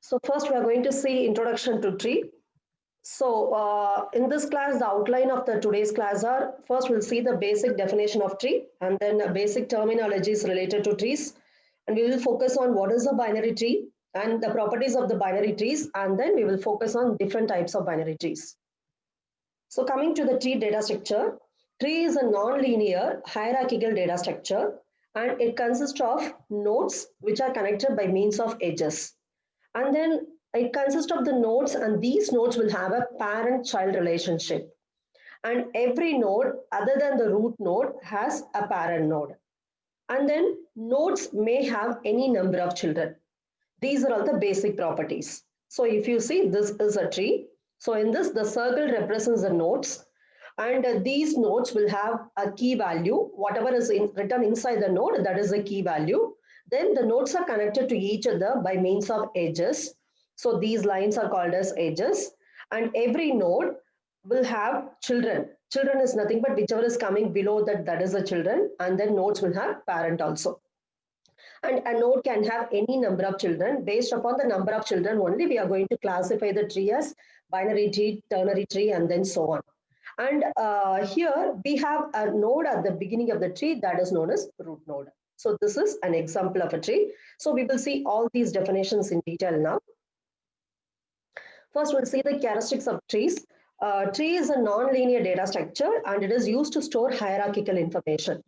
So first we are going to see introduction to tree. So in this class, the outline of the today's class are first we'll see the basic definition of tree and then basic terminologies related to trees. And we will focus on what is a binary tree and the properties of the binary trees. And then we will focus on different types of binary trees. So coming to the tree data structure, tree is a non-linear hierarchical data structure and it consists of nodes which are connected by means of edges. And then it consists of the nodes, and these nodes will have a parent-child relationship. And every node other than the root node has a parent node. And then nodes may have any number of children. These are all the basic properties. So if you see, this is a tree. So in this, the circle represents the nodes, and these nodes will have a key value. Whatever is written inside the node, that is a key value. Then the nodes are connected to each other by means of edges. So these lines are called as edges, and every node will have children. Children is nothing but whichever is coming below that, that is the children, and then nodes will have parent also. And a node can have any number of children. Based upon the number of children only, we are going to classify the tree as binary tree, ternary tree, and then so on. And here we have a node at the beginning of the tree that is known as root node. So this is an example of a tree. So we will see all these definitions in detail now. First, we'll see the characteristics of trees. Tree is a non-linear data structure and it is used to store hierarchical information.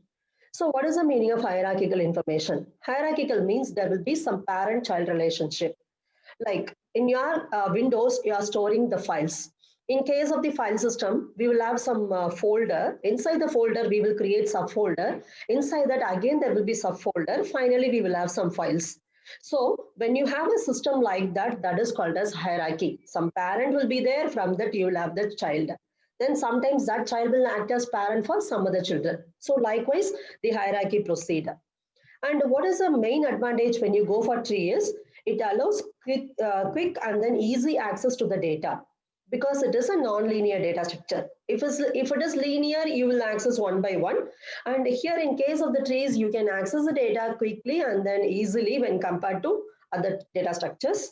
So what is the meaning of hierarchical information? Hierarchical means there will be some parent-child relationship. Like in your Windows, you are storing the files. In case of the file system, we will have some folder. Inside the folder, we will create subfolder. Inside that, again, there will be subfolder. Finally, we will have some files. So when you have a system like that, that is called as hierarchy. Some parent will be there. From that, you will have the child. Then sometimes that child will act as parent for some other children. So likewise, the hierarchy proceed. And what is the main advantage when you go for tree is it allows quick and then easy access to the data because it is a non-linear data structure. If it is linear, you will access one by one. And here in case of the trees, you can access the data quickly and then easily when compared to other data structures.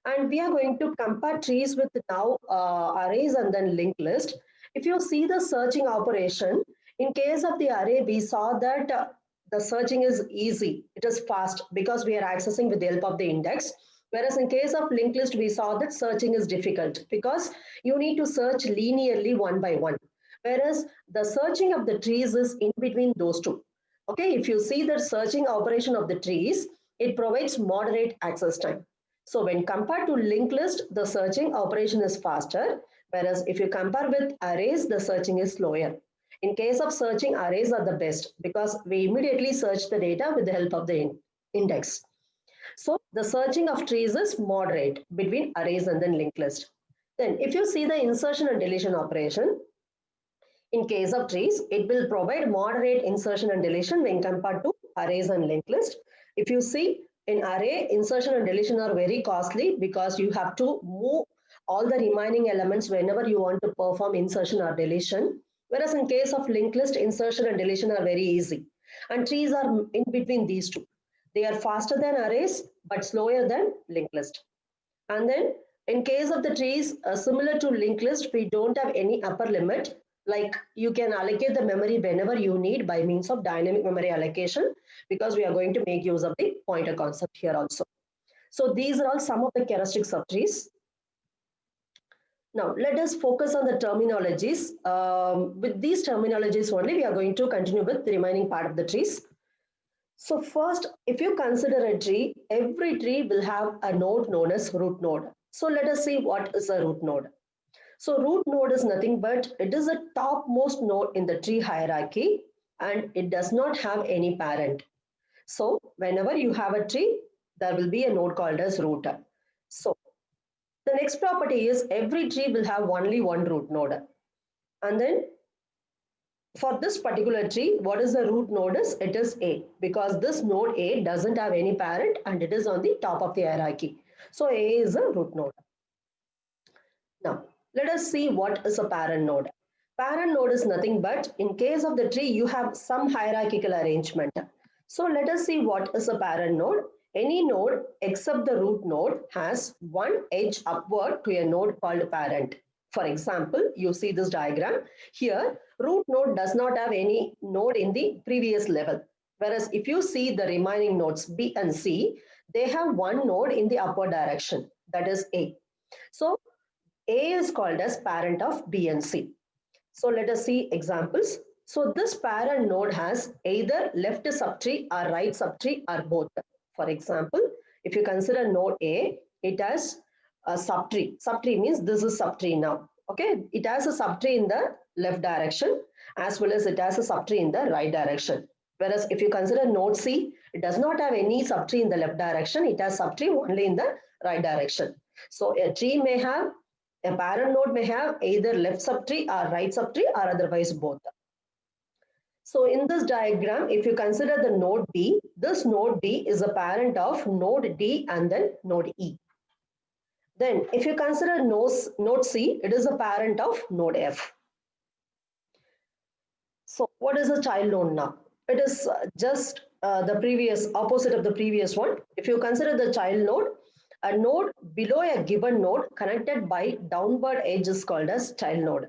And we are going to compare trees with now arrays and then linked list. If you see the searching operation, in case of the array, we saw that the searching is easy. It is fast because we are accessing with the help of the index. Whereas in case of linked list, we saw that searching is difficult because you need to search linearly one by one. Whereas the searching of the trees is in between those two. Okay, if you see the searching operation of the trees, it provides moderate access time. So when compared to linked list, the searching operation is faster. Whereas if you compare with arrays, the searching is slower. In case of searching, arrays are the best because we immediately search the data with the help of the index. So the searching of trees is moderate between arrays and then linked list. Then if you see the insertion and deletion operation, in case of trees, it will provide moderate insertion and deletion when compared to arrays and linked list. If you see in array, insertion and deletion are very costly because you have to move all the remaining elements whenever you want to perform insertion or deletion. Whereas in case of linked list, insertion and deletion are very easy. And trees are in between these two. They are faster than arrays, but slower than linked list. And then in case of the trees, similar to linked list, we don't have any upper limit. Like you can allocate the memory whenever you need by means of dynamic memory allocation, because we are going to make use of the pointer concept here also. So these are all some of the characteristics of trees. Now, let us focus on the terminologies. With these terminologies only, we are going to continue with the remaining part of the trees. So first, if you consider a tree, every tree will have a node known as root node. So let us see what is a root node. So root node is nothing but it is a topmost node in the tree hierarchy and it does not have any parent. So whenever you have a tree, there will be a node called as root. So the next property is every tree will have only one root node. And then for this particular tree, what is the root node is? It is A because this node A doesn't have any parent and it is on the top of the hierarchy. So A is a root node. Now, let us see what is a parent node. Parent node is nothing but in case of the tree, you have some hierarchical arrangement. So let us see what is a parent node. Any node except the root node has one edge upward to a node called parent. For example, you see this diagram. Here, root node does not have any node in the previous level. Whereas if you see the remaining nodes B and C, they have one node in the upward direction, that is A. So A is called as parent of B and C. So let us see examples. So this parent node has either left subtree or right subtree or both. For example, if you consider node A, it has a subtree. Subtree means this is subtree now. Okay, it has a subtree in the left direction as well as it has a subtree in the right direction. Whereas if you consider node C, it does not have any subtree in the left direction. It has subtree only in the right direction. So a tree may have a parent node may have either left subtree or right subtree or otherwise both. So in this diagram, if you consider the node B, this node B is a parent of node D and then node E. Then if you consider node C, it is a parent of node F. So what is a child node now? It is just the previous opposite of the previous one. If you consider the child node, a node below a given node connected by downward edge is called as child node.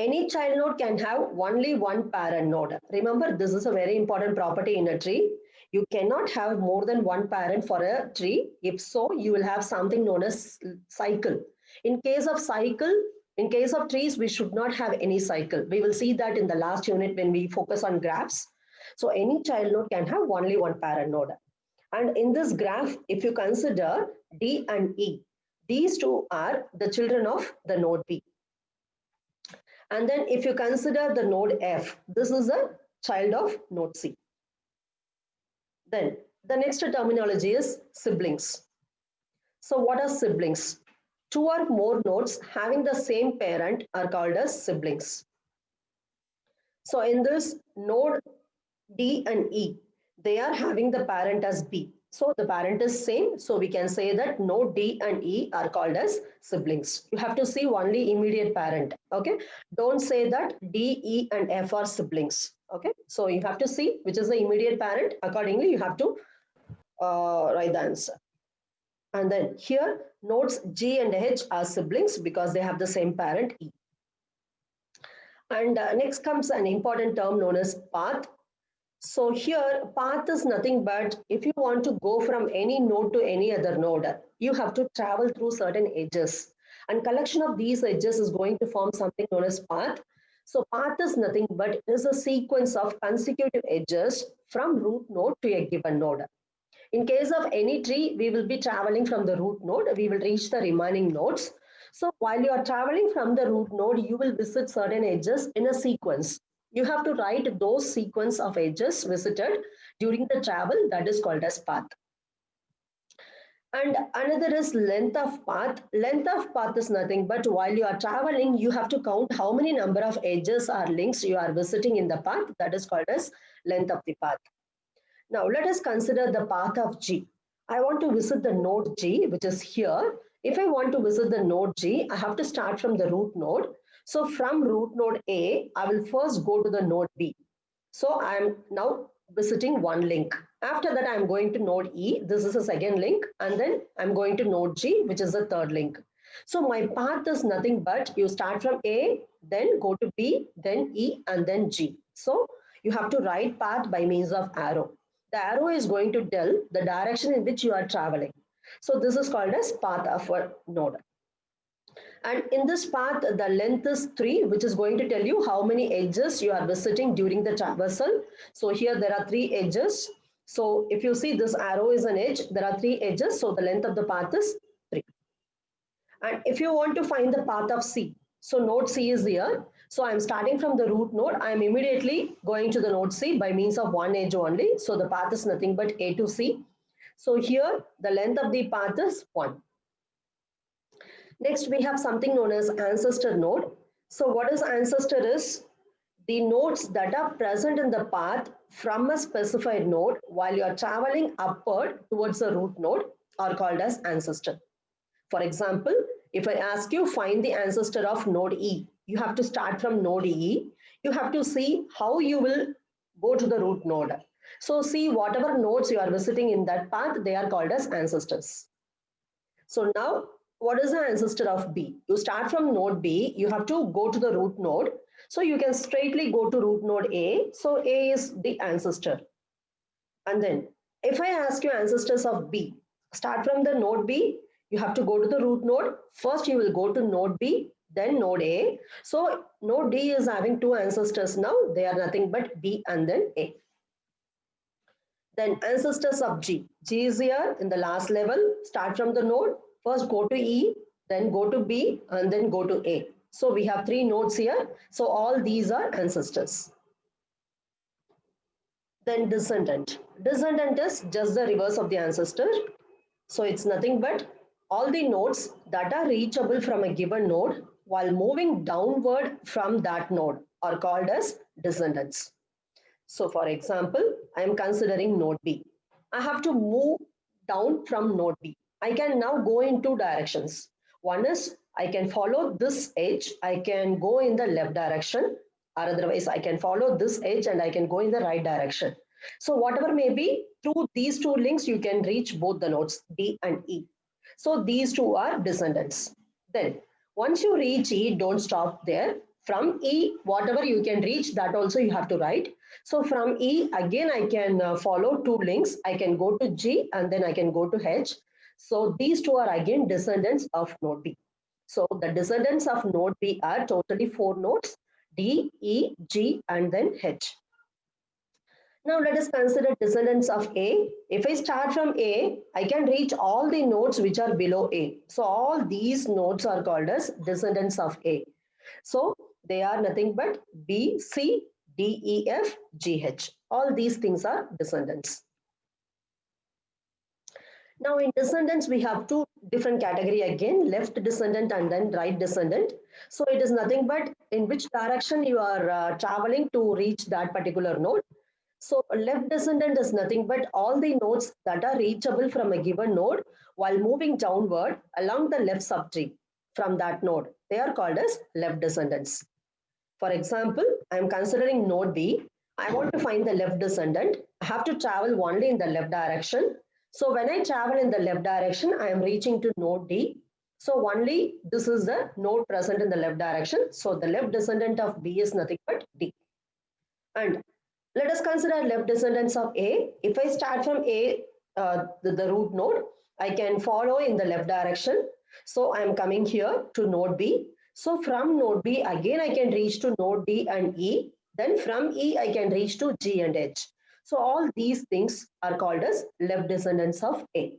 Any child node can have only one parent node. Remember, this is a very important property in a tree. You cannot have more than one parent for a tree. If so, you will have something known as cycle. In case of cycle, in case of trees, we should not have any cycle. We will see that in the last unit when we focus on graphs. So any child node can have only one parent node. And in this graph, if you consider D and E, these two are the children of the node B. And then if you consider the node F, this is a child of node C. Then the next terminology is siblings. So what are siblings? Two or more nodes having the same parent are called as siblings. So in this node D and E, they are having the parent as B. So the parent is same. So we can say that node D and E are called as siblings. You have to see only immediate parent. Okay. Don't say that D, E and F are siblings. Okay. So you have to see which is the immediate parent. Accordingly, you have to write the answer. And then here nodes G and H are siblings because they have the same parent E. And next comes an important term known as path. So here path is nothing but if you want to go from any node to any other node, you have to travel through certain edges, and collection of these edges is going to form something known as path. So path is nothing but it is a sequence of consecutive edges from root node to a given node. In case of any tree, we will be traveling from the root node, we will reach the remaining nodes. So while you are traveling from the root node, you will visit certain edges in a sequence. You have to write those sequence of edges visited during the travel, that is called as path. And another is length of path. Length of path is nothing but while you are traveling, you have to count how many number of edges or links you are visiting in the path, that is called as length of the path. Now let us consider the path of G. I want to visit the node G, which is here. If I want to visit the node G, I have to start from the root node. So from root node A, I will first go to the node B. So I am now visiting one link. After that, I am going to node E. This is a second link. And then I'm going to node G, which is the third link. So my path is nothing but you start from A, then go to B, then E, and then G. So you have to write path by means of arrow. The arrow is going to tell the direction in which you are traveling. So this is called as path of a node. And in this path, the length is 3, which is going to tell you how many edges you are visiting during the traversal. So here there are 3 edges. So if you see this arrow is an edge, there are 3 edges. So the length of the path is 3. And if you want to find the path of C, so node C is here. So I'm starting from the root node. I'm immediately going to the node C by means of one edge only. So the path is nothing but A to C. So here the length of the path is 1. Next, we have something known as ancestor node. So what is ancestor is the nodes that are present in the path from a specified node while you are traveling upward towards the root node are called as ancestor. For example, if I ask you find the ancestor of node E, you have to start from node E. You have to see how you will go to the root node. So see, whatever nodes you are visiting in that path, they are called as ancestors. So now, what is the ancestor of B? You start from node B, you have to go to the root node. So you can straightly go to root node A. So A is the ancestor. And then if I ask you ancestors of B, start from the node B, you have to go to the root node. First you will go to node B, then node A. So node D is having two ancestors now. They are nothing but B and then A. Then ancestors of G. G is here in the last level. Start from the node. First go to E, then go to B, and then go to A. So we have three nodes here. So all these are ancestors. Then descendant. Descendant is just the reverse of the ancestor. So it's nothing but all the nodes that are reachable from a given node while moving downward from that node are called as descendants. So for example, I am considering node B. I have to move down from node B. I can now go in two directions. One is I can follow this edge. I can go in the left direction, or otherwise I can follow this edge and I can go in the right direction. So whatever may be, through these two links, you can reach both the nodes D and E. So these two are descendants. Then once you reach E, don't stop there. From E, whatever you can reach, that also you have to write. So from E, again, I can follow two links. I can go to G and then I can go to H. So these two are again descendants of node B. So the descendants of node B are totally four nodes, D, E, G, and then H. Now let us consider descendants of A. If I start from A, I can reach all the nodes which are below A. So all these nodes are called as descendants of A. So they are nothing but B, C, D, E, F, G, H. All these things are descendants. Now in descendants, we have two different category again, left descendant and then right descendant. So it is nothing but in which direction you are traveling to reach that particular node. So a left descendant is nothing but all the nodes that are reachable from a given node while moving downward along the left subtree from that node. They are called as left descendants. For example, I am considering node B. I want to find the left descendant. I have to travel only in the left direction. So when I travel in the left direction, I am reaching to node D. So only this is the node present in the left direction. So the left descendant of B is nothing but D. And let us consider left descendants of A. If I start from A, the root node, I can follow in the left direction. So I am coming here to node B. So from node B, again I can reach to node D and E. Then from E, I can reach to G and H. So all these things are called as left descendants of A.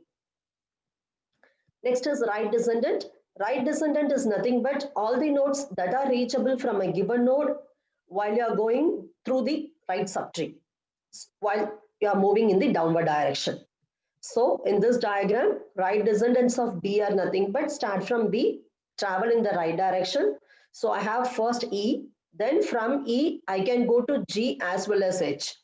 Next is right descendant. Right descendant is nothing but all the nodes that are reachable from a given node while you are going through the right subtree, while you are moving in the downward direction. So in this diagram, right descendants of B are nothing but start from B, travel in the right direction. So I have first E, then from E, I can go to G as well as H.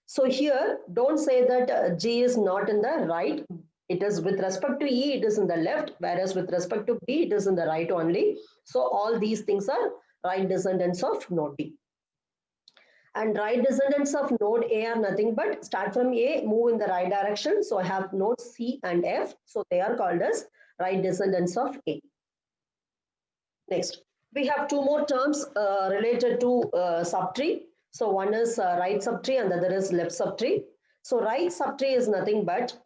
So here, don't say that G is not in the right. It is with respect to E, it is in the left, whereas with respect to B, it is in the right only. So all these things are right descendants of node B. And right descendants of node A are nothing but start from A, move in the right direction. So I have nodes C and F. So they are called as right descendants of A. Next, we have two more terms related to subtree. So one is right subtree and the other is left subtree. So right subtree is nothing but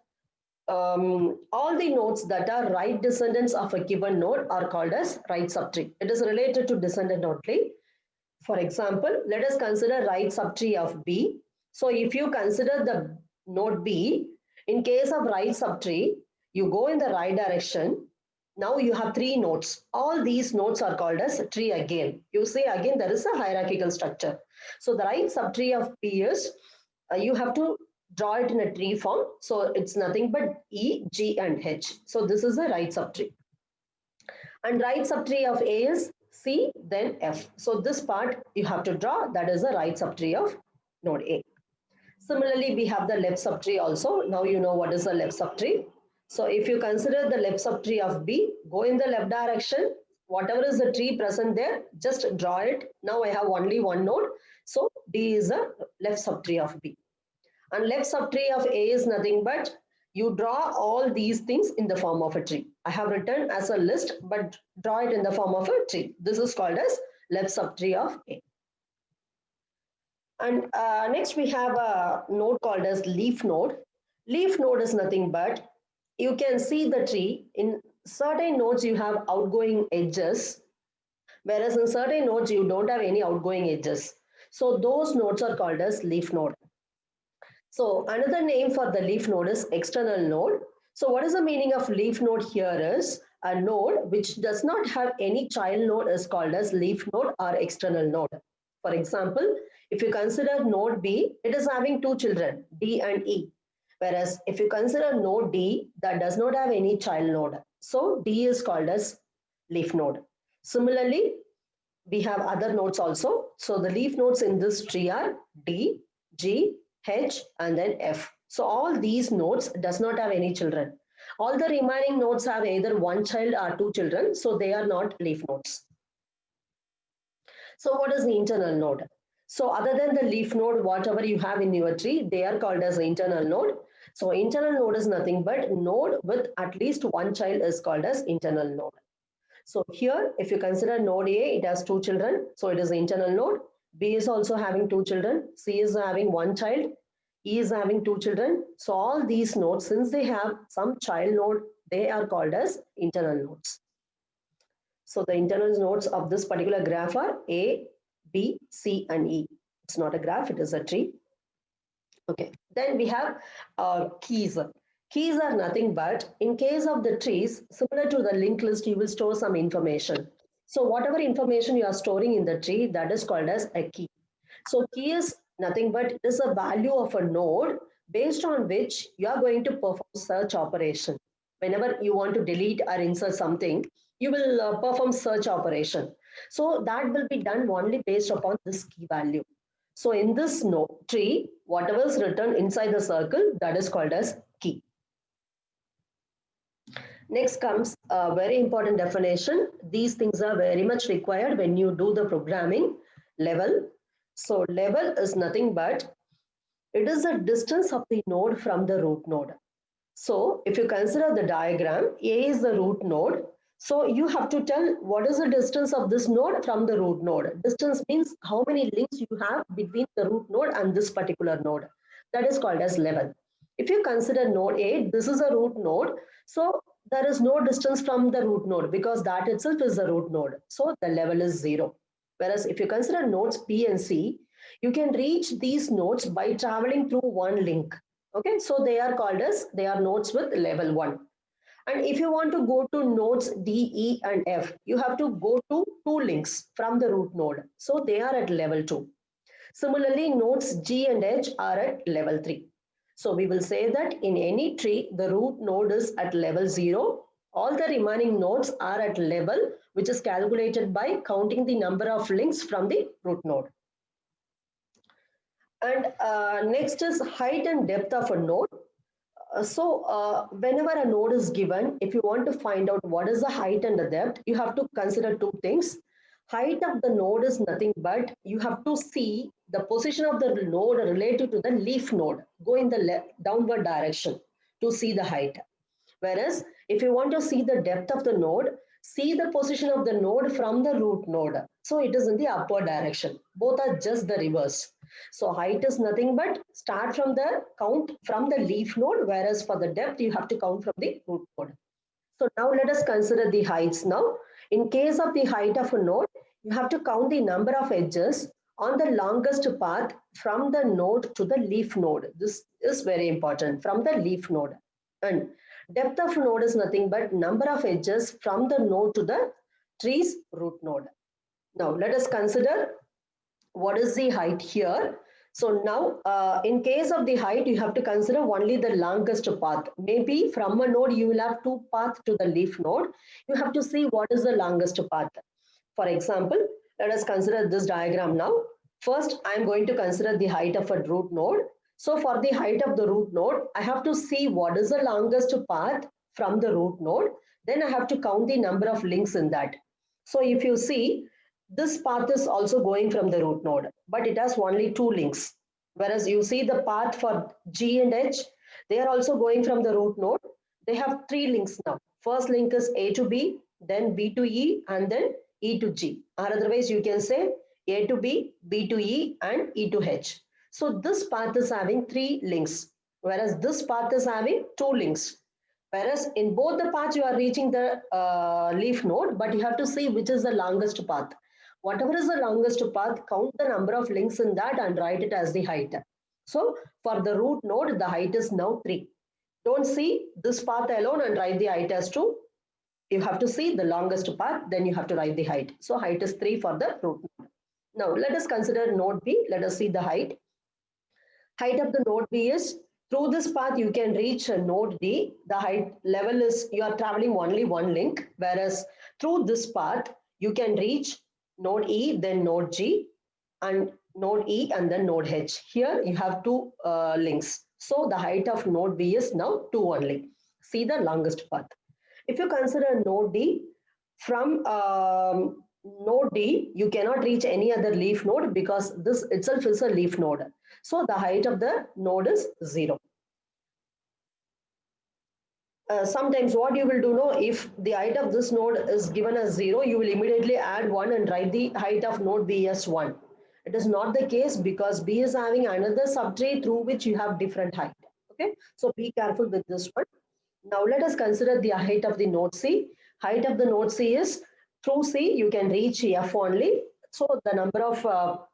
all the nodes that are right descendants of a given node are called as right subtree. It is related to descendant only. For example, let us consider right subtree of B. So if you consider the node B, in case of right subtree, you go in the right direction. Now you have three nodes. All these nodes are called as tree again. You see again there is a hierarchical structure. So the right subtree of B is, you have to draw it in a tree form. So it's nothing but E, G and H. So this is a right subtree. And right subtree of A is C, then F. So this part you have to draw, that is the right subtree of node A. Similarly, we have the left subtree also. Now you know what is the left subtree. So if you consider the left subtree of B, go in the left direction. Whatever is the tree present there, just draw it. Now I have only one node. So D is the left subtree of B. And left subtree of A is nothing but you draw all these things in the form of a tree. I have written as a list, but draw it in the form of a tree. This is called as left subtree of A. And next we have a node called as leaf node. Leaf node is nothing but you can see the tree. In certain nodes you have outgoing edges, whereas in certain nodes you don't have any outgoing edges. So those nodes are called as leaf node. So another name for the leaf node is external node. So what is the meaning of leaf node here is a node which does not have any child node is called as leaf node or external node. For example, if you consider node B, it is having two children, D and E. Whereas if you consider node D, that does not have any child node. So D is called as leaf node. Similarly, we have other nodes also. So the leaf nodes in this tree are D, G, H, and then F. So all these nodes does not have any children. All the remaining nodes have either one child or two children. So they are not leaf nodes. So what is the internal node? So other than the leaf node, whatever you have in your tree, they are called as the internal node. So internal node is nothing but node with at least one child is called as internal node. So here, if you consider node A, it has two children. So it is the internal node. B is also having two children. C is having one child. E is having two children. So all these nodes, since they have some child node, they are called as internal nodes. So the internal nodes of this particular graph are A, B, C, and E. It's not a graph, it is a tree. Okay, then we have keys. Keys are nothing but, in case of the trees, similar to the linked list, you will store some information. So whatever information you are storing in the tree, that is called as a key. So key is nothing but it is a value of a node based on which you are going to perform search operation. Whenever you want to delete or insert something, you will perform search operation. So that will be done only based upon this key value. So in this node tree, whatever is written inside the circle, that is called as key. Next comes a very important definition. These things are very much required when you do the programming. Level. So level is nothing but it is the distance of the node from the root node. So if you consider the diagram, A is the root node. So you have to tell what is the distance of this node from the root node. Distance means how many links you have between the root node and this particular node. That is called as level. If you consider node A, this is a root node. So there is no distance from the root node because that itself is the root node. So the level is 0. Whereas if you consider nodes B and C, you can reach these nodes by traveling through one link. Okay, so they are called as, they are nodes with level 1. And if you want to go to nodes D, E, and F, you have to go to two links from the root node. So they are at level 2. Similarly, nodes G and H are at level 3. So we will say that in any tree, the root node is at level 0. All the remaining nodes are at level which is calculated by counting the number of links from the root node. And next is height and depth of a node. Whenever a node is given, if you want to find out what is the height and the depth, you have to consider two things. Height of the node is nothing but you have to see the position of the node related to the leaf node. Go in the downward direction to see the height. Whereas if you want to see the depth of the node, see the position of the node from the root node. So it is in the upward direction. Both are just the reverse. So height is nothing but start from the count from the leaf node, whereas for the depth you have to count from the root node. So now let us consider the heights now. In case of the height of a node, you have to count the number of edges on the longest path from the node to the leaf node. This is very important, from the leaf node. And depth of node is nothing but number of edges from the node to the tree's root node. Now let us consider what is the height here. So now in case of the height, you have to consider only the longest path. Maybe from a node, you will have two paths to the leaf node. You have to see what is the longest path. For example, let us consider this diagram now. First, I am going to consider the height of a root node. So for the height of the root node, I have to see what is the longest path from the root node. Then I have to count the number of links in that. So if you see, this path is also going from the root node, but it has only two links. Whereas you see the path for G and H, they are also going from the root node. They have three links now. First link is A to B, then B to E, and then E to G. Or otherwise, you can say A to B, B to E, and E to H. So this path is having three links, whereas this path is having two links. Whereas in both the paths, you are reaching the leaf node, but you have to see which is the longest path. Whatever is the longest path, count the number of links in that and write it as the height. So for the root node, the height is now 3. Don't see this path alone and write the height as 2. You have to see the longest path, then you have to write the height. So height is 3 for the root node. Now let us consider node B. Let us see the height. Height of the node B is, through this path you can reach a node D. The height level is, you are traveling only one link, whereas through this path you can reach node E, then node G, and node E, and then node H. Here you have two links. So the height of node B is now 2 only. See the longest path. If you consider node D, from node D, you cannot reach any other leaf node because this itself is a leaf node. So the height of the node is 0. Sometimes what you will do now, if the height of this node is given as 0, you will immediately add 1 and write the height of node B as 1. It is not the case because B is having another subtree through which you have different height. Okay, so be careful with this one. Now let us consider the height of the node C. Height of the node C is, through C you can reach F only. So the number of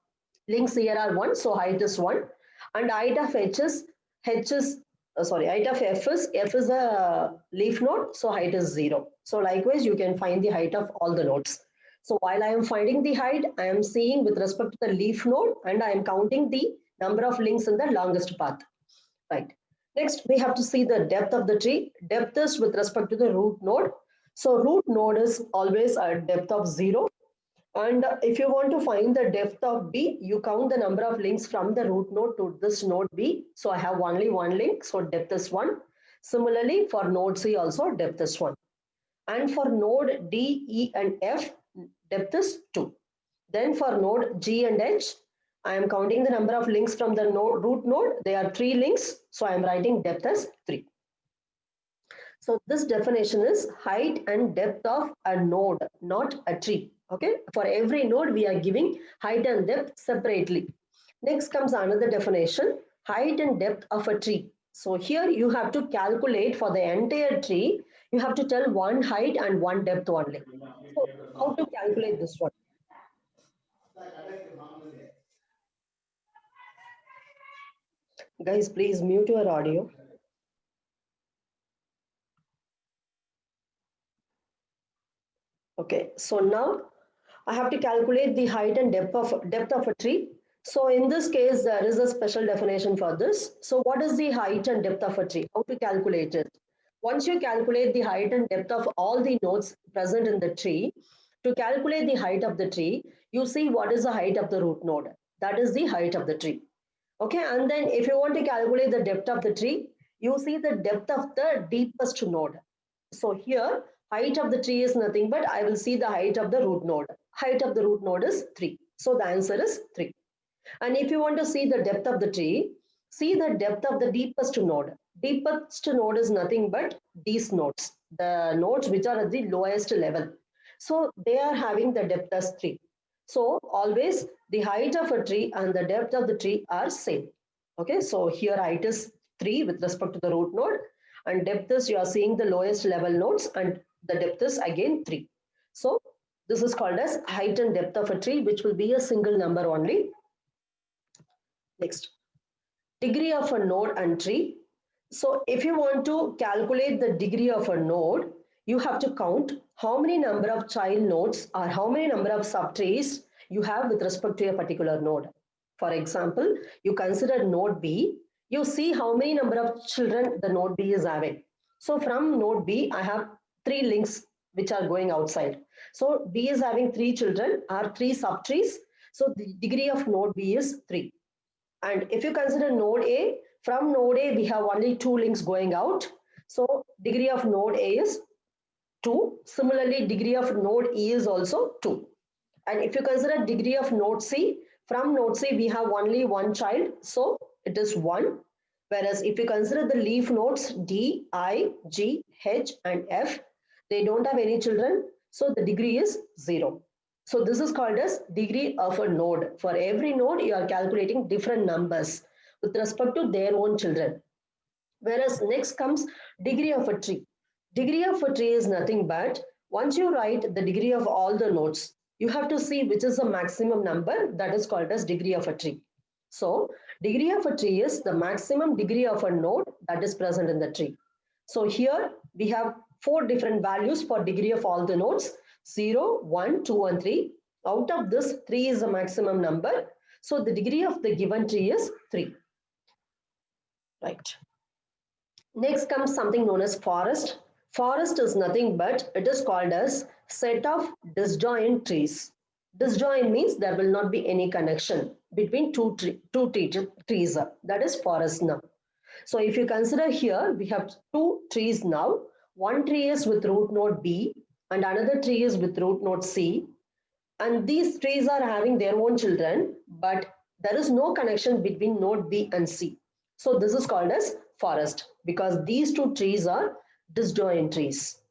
links here are 1, so height is 1. And height of height of F is a leaf node, so height is 0. So likewise, you can find the height of all the nodes. So while I am finding the height, I am seeing with respect to the leaf node and I am counting the number of links in the longest path. Right. Next, we have to see the depth of the tree. Depth is with respect to the root node. So root node is always a depth of 0. And if you want to find the depth of B, you count the number of links from the root node to this node B. So I have only one link, so depth is 1. Similarly, for node C also depth is 1. And for node D, E, and F, depth is 2. Then for node G and H, I am counting the number of links from the root node. They are 3 links, so I am writing depth as 3. So this definition is height and depth of a node, not a tree. Okay, for every node we are giving height and depth separately. Next comes another definition, height and depth of a tree. So here you have to calculate for the entire tree, you have to tell one height and one depth only. So how to calculate this one? Guys, please mute your audio. Okay, so now I have to calculate the height and depth of a tree. So in this case, there is a special definition for this. So what is the height and depth of a tree? How to calculate it? Once you calculate the height and depth of all the nodes present in the tree, to calculate the height of the tree, you see what is the height of the root node. That is the height of the tree. Okay, and then if you want to calculate the depth of the tree, you see the depth of the deepest node. So here, height of the tree is nothing but I will see the height of the root node. Height of the root node is 3. So the answer is 3. And if you want to see the depth of the tree, see the depth of the deepest node. Deepest node is nothing but these nodes, the nodes which are at the lowest level. So they are having the depth as 3. So always the height of a tree and the depth of the tree are same. Okay, so here height is 3 with respect to the root node, and depth is you are seeing the lowest level nodes, and the depth is again 3. So this is called as height and depth of a tree, which will be a single number only. Next, degree of a node and tree. So if you want to calculate the degree of a node, you have to count how many number of child nodes or how many number of subtrees you have with respect to a particular node. For example, you consider node B, you see how many number of children the node B is having. So from node B, I have 3 links which are going outside. So B is having 3 children or 3 subtrees. So the degree of node B is 3. And if you consider node A, from node A, we have only 2 links going out. So degree of node A is 2. Similarly, degree of node E is also 2. And if you consider degree of node C, From node C, we have only one child, so it is 1. Whereas if you consider the leaf nodes D, I, G, H, and F, they don't have any children, so the degree is 0. So this is called as degree of a node. For every node, you are calculating different numbers with respect to their own children. Whereas next comes degree of a tree. Degree of a tree is nothing but once you write the degree of all the nodes, you have to see which is the maximum number, that is called as degree of a tree. So degree of a tree is the maximum degree of a node that is present in the tree. So here we have 4 different values for degree of all the nodes: 0, 1, 2, and 3. Out of this, 3 is the maximum number. So the degree of the given tree is 3. Right. Next comes something known as forest. Forest is nothing but it is called as set of disjoint trees. Disjoint means there will not be any connection between trees. That is forest now. So if you consider here, we have 2 trees now. One tree is with root node B and another tree is with root node C. And these trees are having their own children, but there is no connection between node B and C. So this is called as forest because these 2 trees are disjoint trees.